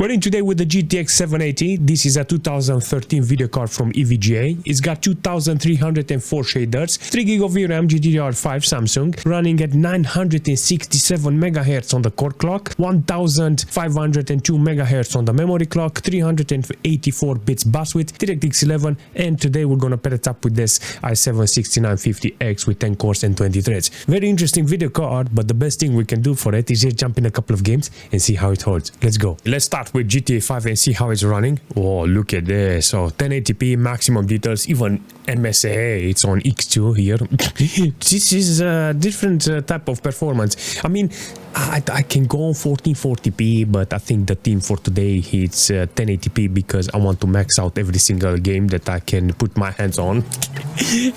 We're in today with the GTX 780. This is a 2013 video card from EVGA. It's got 2304 shaders, 3GB of VRAM, GDDR5 Samsung, running at 967 MHz on the core clock, 1502 MHz on the memory clock, 384 bits bus width, DirectX 11, and today we're gonna pair it up with this i7-6950X with 10 cores and 20 threads. Very interesting video card, but the best thing we can do for it is just jump in a couple of games and see how it holds. Let's go. Let's start with GTA 5 and see how it's running. Oh, look at this. So 1080p, maximum details, even MSA, it's on X2 here. This is a different type of performance. I mean, I can go on 1440p, but I think the theme for today it's 1080p because I want to max out every single game that I can put my hands on.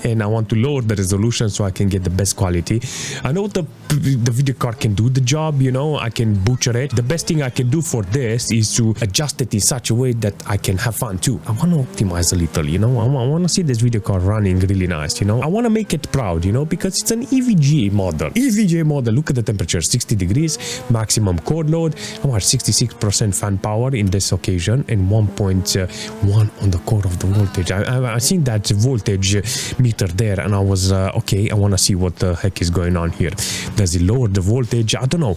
And I want to lower the resolution so I can get the best quality. I know the video card can do the job, you know, I can butcher it. The best thing I can do for this is to adjust it in such a way that I can have fun too. I want to optimize a little, you know, I want to see this video card running really nice, you know. I want to make it proud, you know, because it's an EVGA model. EVGA model, look at the temperature, 60 degrees, maximum core load, how much, 66% fan power in this occasion, and 1.1 on the core of the voltage. I seen that voltage meter there and I was okay, I want to see what the heck is going on here. Does it lower the voltage? I don't know.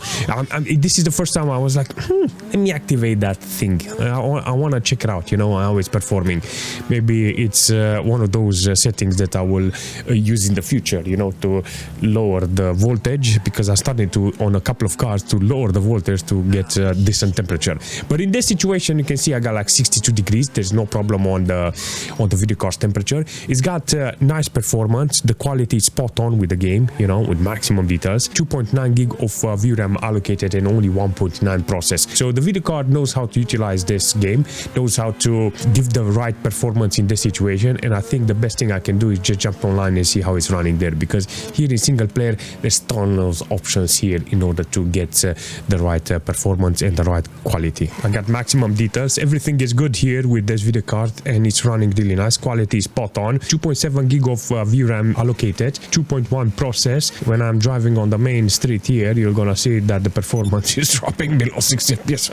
This is the first time I was like, let me activate that thing. I want to check it out, you know, how it's performing. Maybe it's one of those settings that I will use in the future, you know, to lower the voltage, because I started to, on a couple of cars, to lower the voltage to get decent temperature. But in this situation, you can see I got like 62 degrees. There's no problem on the video card's temperature. It's got nice performance. The quality is spot on with the game, you know, with maximum details. 2.9 gig of VRAM allocated and only 1.9 process. So the video card knows how to utilize this game, knows how to give the right performance in this situation. And I think the best thing I can do is just jump online and see how it's running there, because here in single player there's tons of options here in order to get the right performance and the right quality. I got maximum details. Everything is good here with this video card and it's running really nice. Quality is spot on. 2.7 gig of VRAM allocated, 2.1 process. When I'm driving on the main street here, you're gonna see that the performance is dropping below 60 fps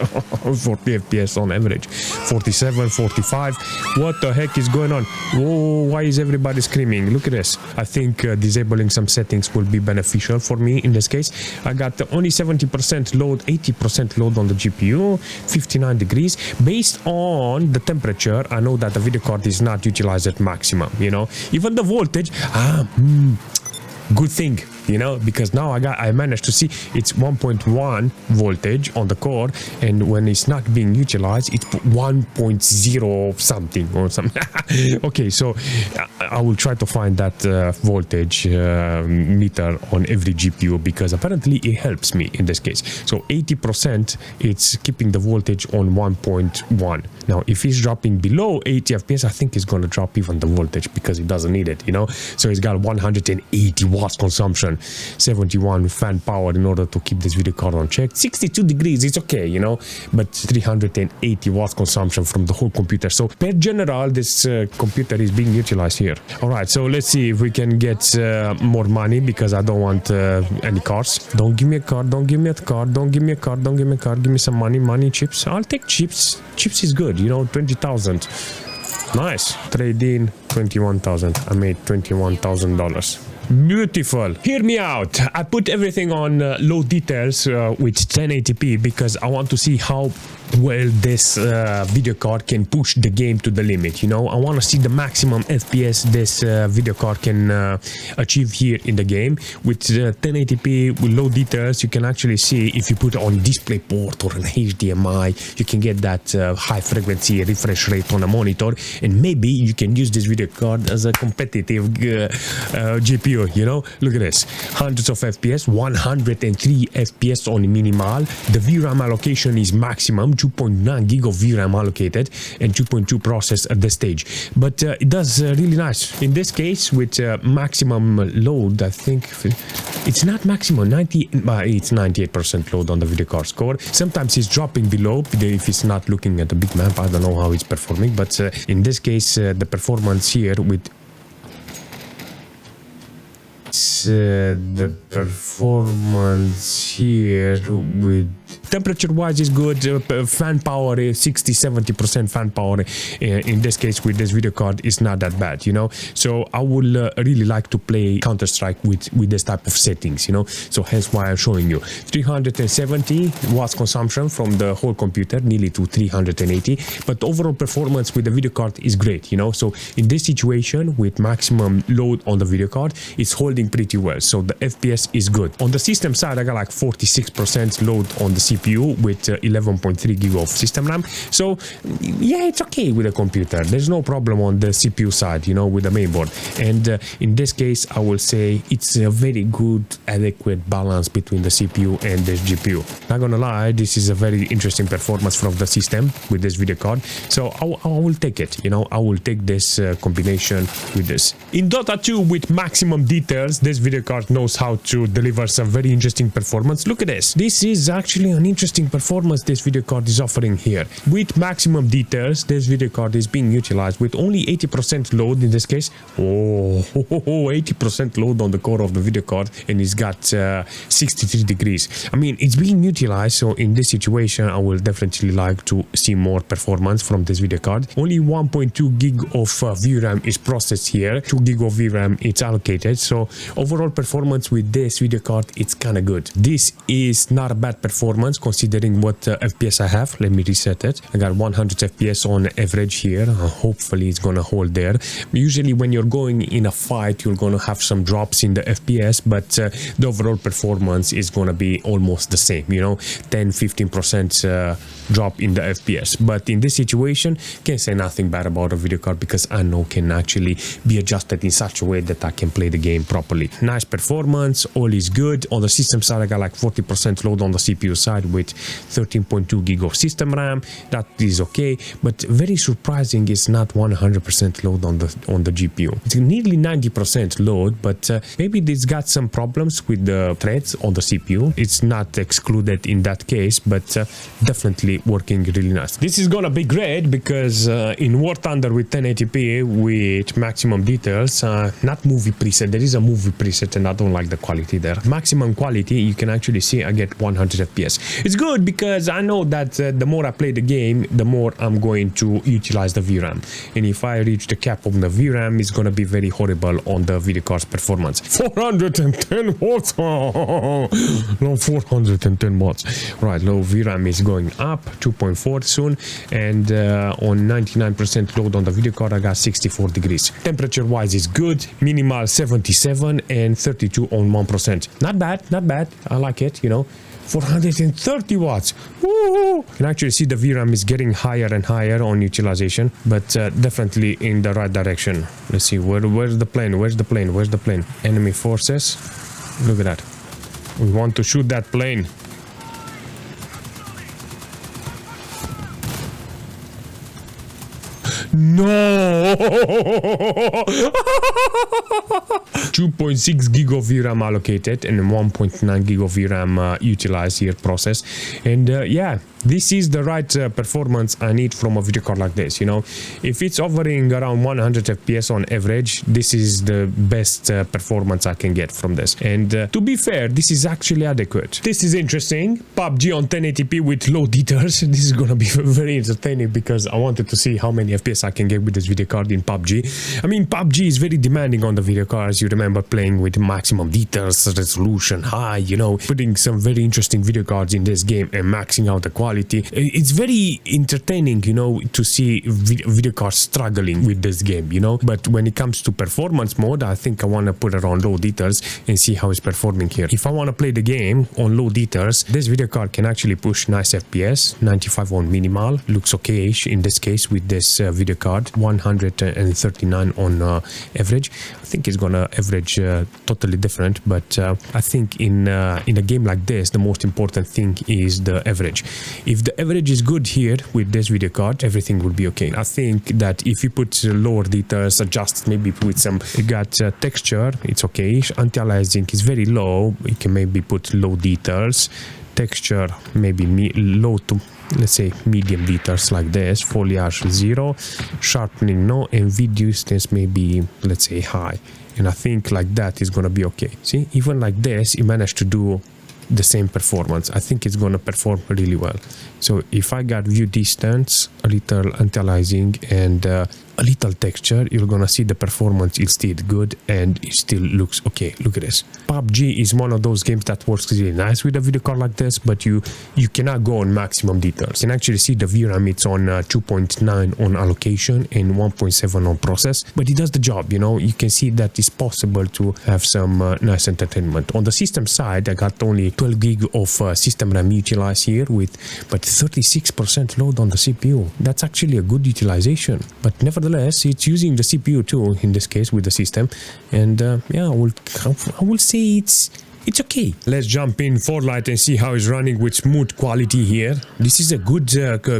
40 fps on average, 47, 45. What the heck is going on? Whoa, why is everybody screaming? Look at this. I think disabling some settings will be beneficial for me in this case. I got only 70% load, 80% load on the GPU, 59 degrees. Based on the temperature, I know that the video card is not utilized at maximum, you know. Even the voltage, good thing, you know, because now I managed to see it's 1.1 voltage on the core, and when it's not being utilized it's 1.0 something or something. Okay, so I will try to find that voltage meter on every GPU, because apparently it helps me in this case. So 80% it's keeping the voltage on 1.1. Now if it's dropping below 80 fps, I think it's gonna drop even the voltage because it doesn't need it, you know. So it's got 180 watts consumption, 71 fan power in order to keep this video card on check. 62 degrees, it's okay, you know, but 380 watts consumption from the whole computer. So per general, this computer is being utilized here. All right, so let's see if we can get more money, because I don't want any cars. Don't give me a car, don't give me a car, don't give me a car, don't give me a car. Give me some money, chips. I'll take chips. Chips is good, you know, 20,000. Nice. Trade in 21,000. I made $21,000. Beautiful. Hear me out. I put everything on low details with 1080p because I want to see how well this video card can push the game to the limit, you know. I want to see the maximum FPS this video card can achieve here in the game. With 1080p with low details, you can actually see, if you put it on DisplayPort or an HDMI, you can get that high frequency refresh rate on a monitor, and maybe you can use this video card as a competitive GPU, you know. Look at this, hundreds of FPS, 103 FPS on minimal. The VRAM allocation is maximum, 2.9 gig of VRAM allocated and 2.2 process at this stage. But it does really nice in this case with maximum load. I think it's not maximum, it's 98% load on the video card score. Sometimes it's dropping below if it's not looking at the big map. I don't know how it's performing, but in this case the performance here with the performance here with Temperature wise is good. Fan power is 60-70% fan power. In this case with this video card is not that bad, you know. So I would really like to play Counter-Strike with this type of settings, you know. So hence why I'm showing you 370 watts consumption from the whole computer, nearly to 380. But overall performance with the video card is great, you know. So in this situation with maximum load on the video card, it's holding pretty well. So the FPS is good. On the system side, I got like 46% load on the CPU with 11.3 gig of system RAM. So yeah, it's okay with the computer. There's no problem on the CPU side, you know, with the mainboard. And in this case, I will say it's a very good, adequate balance between the CPU and the GPU. Not gonna lie, this is a very interesting performance from the system with this video card. So I will take it, you know, I will take this combination with this. In Dota 2 with maximum details, this video card knows how to deliver some very interesting performance. Look at this. This is actually an interesting performance this video card is offering here. With maximum details, this video card is being utilized with only 80% load in this case. Oh, 80% load on the core of the video card, and it's got 63 degrees. I mean, it's being utilized, so in this situation, I will definitely like to see more performance from this video card. Only 1.2 gig of VRAM is processed here. 2 gig of VRAM it's allocated, so overall performance with this video card, it's kind of good. This is not a bad performance considering what FPS I have. Let me reset it. I got 100 FPS on average here. Hopefully it's gonna hold there. Usually when you're going in a fight, you're gonna have some drops in the FPS, but the overall performance is gonna be almost the same, you know, 10-15% drop in the FPS. But in this situation, can't say nothing bad about a video card because I know can actually be adjusted in such a way that I can play the game properly. Nice performance, all is good. On the system side, I got like 40% load on the CPU side with 13.2 gig of system RAM. That is okay, but very surprising is not 100% load on the GPU. It's nearly 90% load, but maybe this got some problems with the threads on the CPU. It's not excluded in that case, but definitely working really nice. This is gonna be great because in War Thunder with 1080p with maximum details, not movie preset, there is a movie preset and I don't like the quality there. Maximum quality, you can actually see I get 100 FPS. It's good because I know that the more I play the game, the more I'm going to utilize the VRAM, and if I reach the cap of the VRAM, it's gonna be very horrible on the video card's performance. 410 watts. No, 410 watts. Right, low VRAM is going up 2.4 soon, and on 99% load on the video card, I got 64 degrees. Temperature wise is good, minimal 77 and 32 on 1%. Not bad, not bad. I like it, you know. 430 watts. Woo! You can actually see the VRAM is getting higher and higher on utilization, but definitely in the right direction. Let's see, where's the plane? Where's the plane? Where's the plane? Enemy forces. Look at that. We want to shoot that plane. No! 2.6 gig of VRAM allocated and 1.9 gig of VRAM utilized here process. And yeah, this is the right performance I need from a video card like this, you know. If it's hovering around 100 FPS on average, this is the best performance I can get from this. And to be fair, this is actually adequate. This is interesting. PUBG on 1080p with low details. This is gonna be very entertaining because I wanted to see how many FPS I can get with this video card in PUBG. I mean, PUBG is very demanding on the video cards. You remember playing with maximum details, resolution high, you know, putting some very interesting video cards in this game and maxing out the quality. It's very entertaining, you know, to see video cards struggling with this game, you know. But when it comes to performance mode, I think I want to put it on low details and see how it's performing here. If I want to play the game on low details, this video card can actually push nice FPS. 95 on minimal looks okay-ish in this case with this video card. 139 on average. I think it's gonna average totally different, but I think in a game like this, the most important thing is the average. If the average is good here with this video card, everything will be okay. I think that if you put lower details, adjust maybe with some, you got texture, it's okay. Anti-aliasing is very low. You can maybe put low details. Texture maybe low to, let's say, medium details like this. Foliage 0, sharpening no, and video distance maybe, let's say, high. And I think like that is gonna be okay. See, even like this, you managed to do the same performance. I think it's gonna perform really well. So if I got view distance, a little anti-aliasing, and a little texture, you're gonna see the performance is still good and it still looks okay. Look at this. PUBG is one of those games that works really nice with a video card like this, but you cannot go on maximum details. You can actually see the VRAM, it's on 2.9 on allocation and 1.7 on process, but it does the job, you know. You can see that it's possible to have some nice entertainment. On the system side, I got only 12 gig of system RAM utilized here, but 36% load on the CPU. That's actually a good utilization, but nevertheless, it's using the CPU too in this case with the system, and yeah, I will say it's okay. Let's jump in Farlight and see how it's running with smooth quality here. This is a good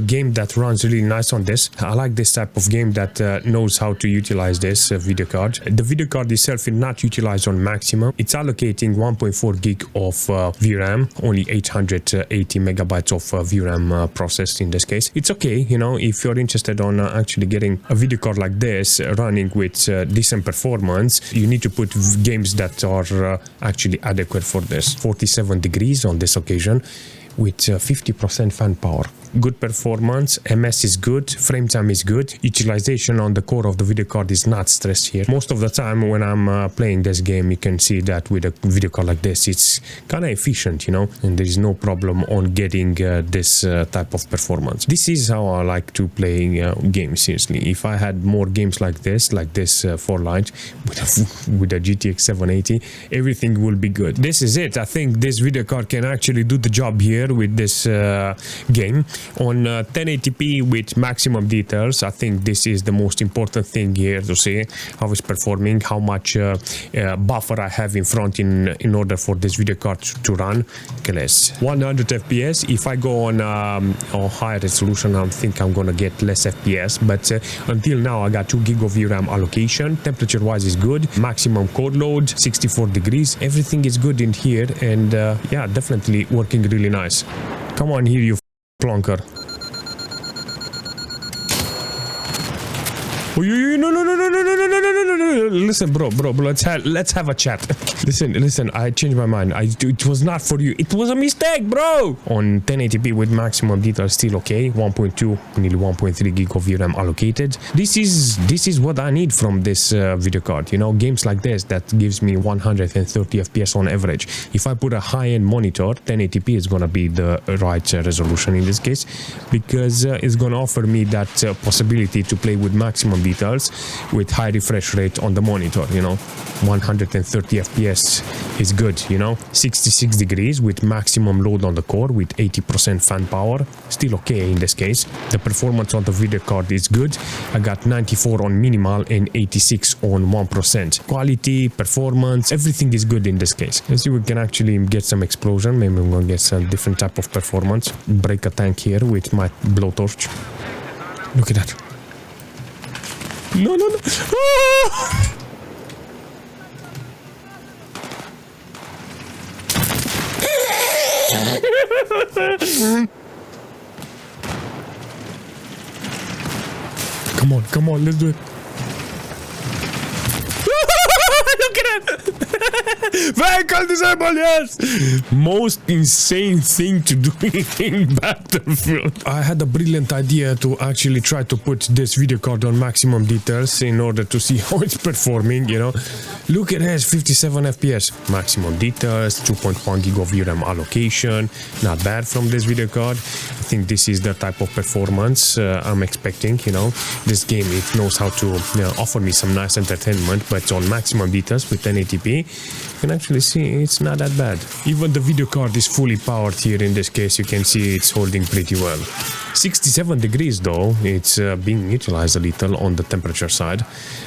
game that runs really nice on this. I like this type of game that knows how to utilize this video card. The video card itself is not utilized on maximum. It's allocating 1.4 gig of VRAM, only 880 megabytes of VRAM processed in this case. It's okay, you know, if you're interested on actually getting a video card like this running with decent performance, you need to put games that are actually adequate for this. 47 degrees on this occasion with 50% fan power. Good performance, MS is good, frame time is good, utilization on the core of the video card is not stressed here. Most of the time when I'm playing this game, you can see that with a video card like this, it's kind of efficient, you know, and there is no problem on getting this type of performance. This is how I like to play games, seriously. If I had more games like this Farlight with a GTX 780, everything will be good. This is it. I think this video card can actually do the job here with this game. On 1080p with maximum details, I think this is the most important thing here to see how it's performing, how much buffer I have in front in order for this video card to run. Okay, let's 100 FPS. If I go on higher resolution, I think I'm gonna get less FPS, but until now I got 2 gig of VRAM allocation. Temperature wise is good, maximum core load 64 degrees, everything is good in here, and yeah, definitely working really nice. Come on here, you plonker. Oh, no. Listen, bro, let's have a chat. Listen, I changed my mind. It was not for you. It was a mistake, bro. On 1080p with maximum detail, still okay. 1.2, nearly 1.3 gig of VRAM allocated. This is what I need from this video card. You know, games like this that gives me 130 FPS on average. If I put a high-end monitor, 1080p is gonna be the right resolution in this case, because it's gonna offer me that possibility to play with maximum details with high refresh rate on the monitor. You know, 130 FPS is good, you know. 66 degrees with maximum load on the core with 80% fan power, still okay in this case. The performance on the video card is good. I got 94 on minimal and 86 on 1%. Quality, performance, everything is good in this case. Let's see if we can actually get some explosion. Maybe I'm gonna get some different type of performance. Break a tank here with my blowtorch. Look at that. No. Ah! Come on, let's do it. Look at that! Vehicle disabled, yes! Most insane thing to do in Battlefield. I had a brilliant idea to actually try to put this video card on maximum details in order to see how it's performing, you know. Look at this, 57 FPS. Maximum details, 2.1 gig of VRAM allocation. Not bad from this video card. I think this is the type of performance I'm expecting, you know. This game, it knows how to offer me some nice entertainment, but on maximum details with 1080p, you can actually see it's not that bad. Even the video card is fully powered here in this case. You can see it's holding pretty well. 67 degrees though, it's being utilized a little on the temperature side.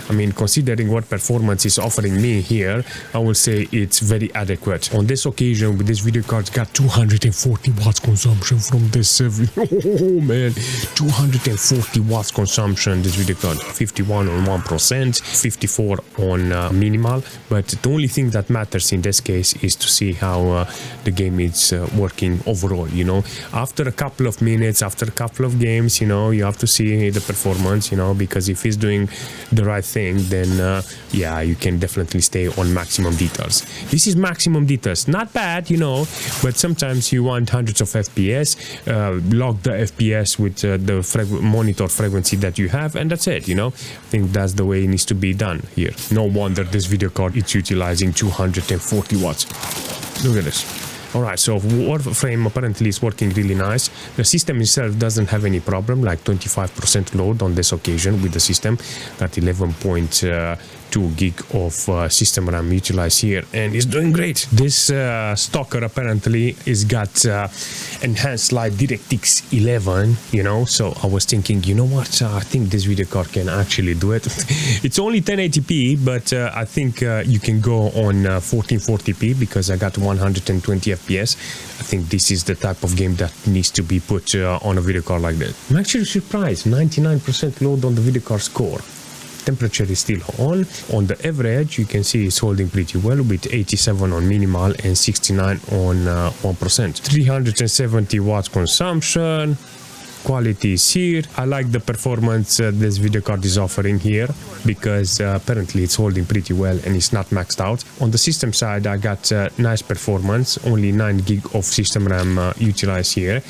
I mean, considering what performance is offering me here, I will say it's very adequate. On this occasion, with this video card, got 240 watts consumption from this oh man, 240 watts consumption this video card. 51 on 1%, 54 on minimal, but the only thing that matters in this case is to see how the game is working overall, you know. After a couple of minutes, after a couple of games, you know, you have to see the performance, you know, because if he's doing the right thing, then yeah, you can definitely stay on maximum details. This is maximum details, not bad, you know, but sometimes you want hundreds of FPS, lock the FPS with the monitor frequency that you have, and that's it, you know. I think that's the way it needs to be done here. No wonder this video card is utilizing 240 watts. Look at this. Alright, so Warframe apparently is working really nice. The system itself doesn't have any problem, like 25% load on this occasion with the system. Got 11.2 gig of system RAM utilized here, and it's doing great. This S.T.A.L.K.E.R apparently is got enhanced light DirectX 11, you know, so I was thinking, you know what, I think this video card can actually do it. It's only 1080p, but I think you can go on 1440p because I got 120 FPS. I think this is the type of game that needs to be put on a video card like that. I'm actually surprised, 99% load on the video card's core. Temperature is still on. On the average, you can see it's holding pretty well with 87 on minimal and 69 on 1%. 370 watts consumption. Quality is here. I like the performance this video card is offering here because apparently it's holding pretty well and it's not maxed out. On the system side, I got nice performance, only 9 gig of system RAM utilized here.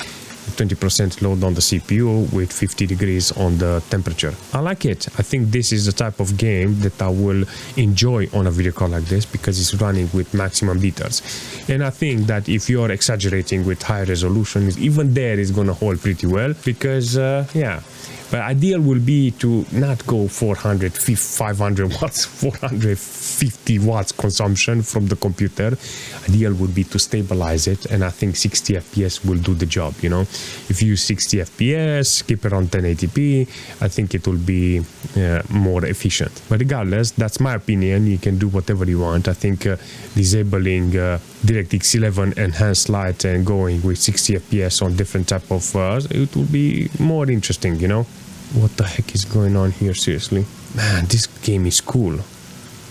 20% load on the CPU with 50 degrees on the temperature. I like it. I think this is the type of game that I will enjoy on a video card like this because it's running with maximum details. And I think that if you're exaggerating with high resolution, even there is gonna hold pretty well because yeah. But ideal will be to not go 400, 500 watts, 450 watts consumption from the computer. Ideal would be to stabilize it, and I think 60 FPS will do the job, you know. If you use 60 FPS, keep it on 1080p, I think it will be more efficient. But regardless, that's my opinion. You can do whatever you want. I think disabling DirectX 11 enhanced light and going with 60 FPS on different type of it will be more interesting, you know. What the heck is going on here, seriously? Man, this game is cool.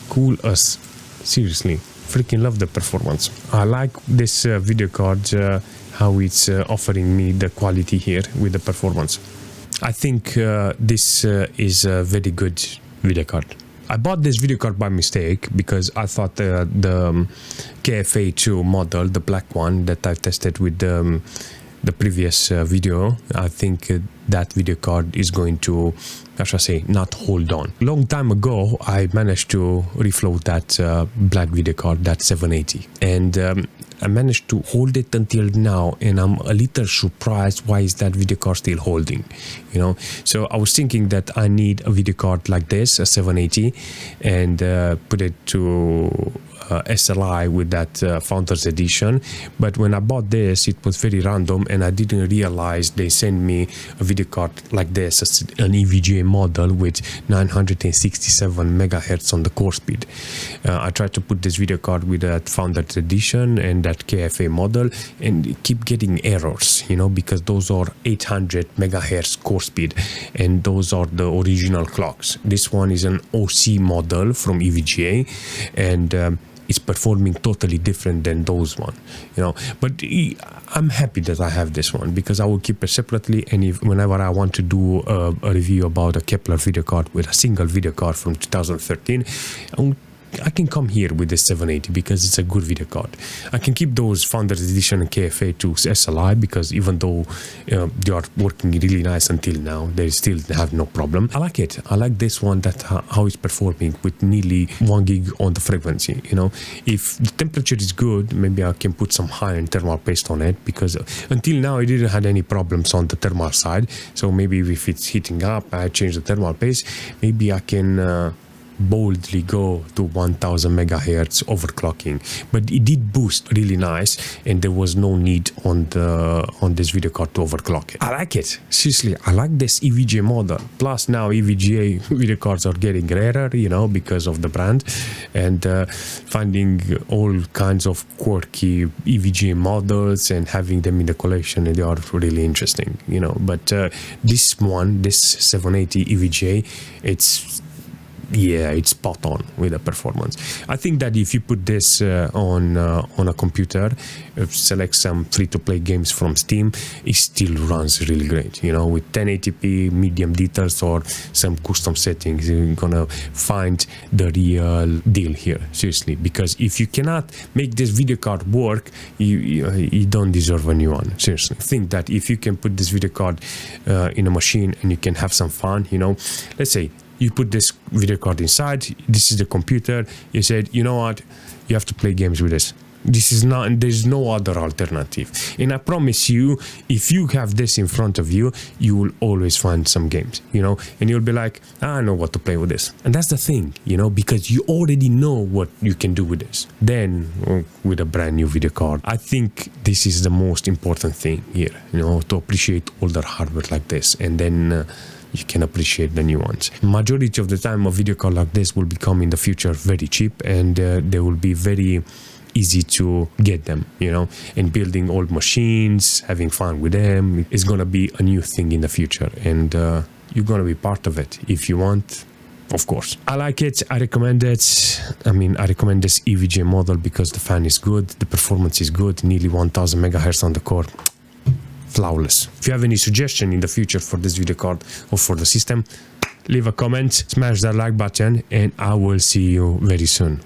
Cool as, seriously. Freaking love the performance. I like this video card, how it's offering me the quality here with the performance. I think this is a very good video card. I bought this video card by mistake because I thought the KFA2 model, the black one that I tested with the previous video, I think that video card is going to, how should I say, not hold on. Long time ago, I managed to refloat that black video card, that 780, and I managed to hold it until now, and I'm a little surprised why is that video card still holding, you know. So I was thinking that I need a video card like this, a 780, and put it to SLI with that Founders Edition. But when I bought this, it was very random, and I didn't realize they sent me a video card like this, an EVGA model with 967 megahertz on the core speed. I tried to put this video card with that Founders Edition and that KFA model, and keep getting errors, you know, because those are 800 megahertz core speed, and those are the original clocks. This one is an OC model from EVGA, and it's performing totally different than those one, you know. But I'm happy that I have this one because I will keep it separately, and whenever I want to do a review about a Kepler video card with a single video card from 2013, I can come here with the 780 because it's a good video card. I can keep those Founders Edition and KFA to SLI because even though they are working really nice until now, they still have no problem. I like it. I like this one, that how it's performing with nearly 1 gig on the frequency, you know. If the temperature is good, maybe I can put some high-end thermal paste on it because until now I didn't have any problems on the thermal side. So maybe if it's heating up, I change the thermal paste, maybe I can boldly go to 1000 megahertz overclocking. But it did boost really nice, and there was no need on this video card to overclock it. I like it. Seriously, I like this EVGA model. Plus now EVGA video cards are getting rarer, you know, because of the brand, and finding all kinds of quirky EVGA models and having them in the collection, they are really interesting, you know. But this one, this 780 EVGA, it's yeah, it's spot on with the performance. I think that if you put this on a computer, select some free-to-play games from Steam, it still runs really great. You know, with 1080p, medium details, or some custom settings, you're gonna find the real deal here. Seriously, because if you cannot make this video card work, you don't deserve a new one. Seriously, think that if you can put this video card in a machine and you can have some fun, you know, let's say you put this video card inside, this is the computer, you said, you know what, you have to play games with this. This is not, there's no other alternative. And I promise you, if you have this in front of you, you will always find some games, you know, and you'll be like, I know what to play with this. And that's the thing, you know, because you already know what you can do with this. Then with a brand new video card, I think this is the most important thing here, you know, to appreciate older hardware like this. And then you can appreciate the new ones. Majority of the time, a video card like this will become in the future very cheap, and they will be very easy to get them, you know, and building old machines, having fun with them is gonna be a new thing in the future, and you're gonna be part of it if you want. Of course, I like it. I recommend it. I mean, I recommend this EVGA model because the fan is good, the performance is good, nearly 1000 megahertz on the core. Flawless. If you have any suggestion in the future for this video card or for the system, leave a comment, smash that like button, and I will see you very soon.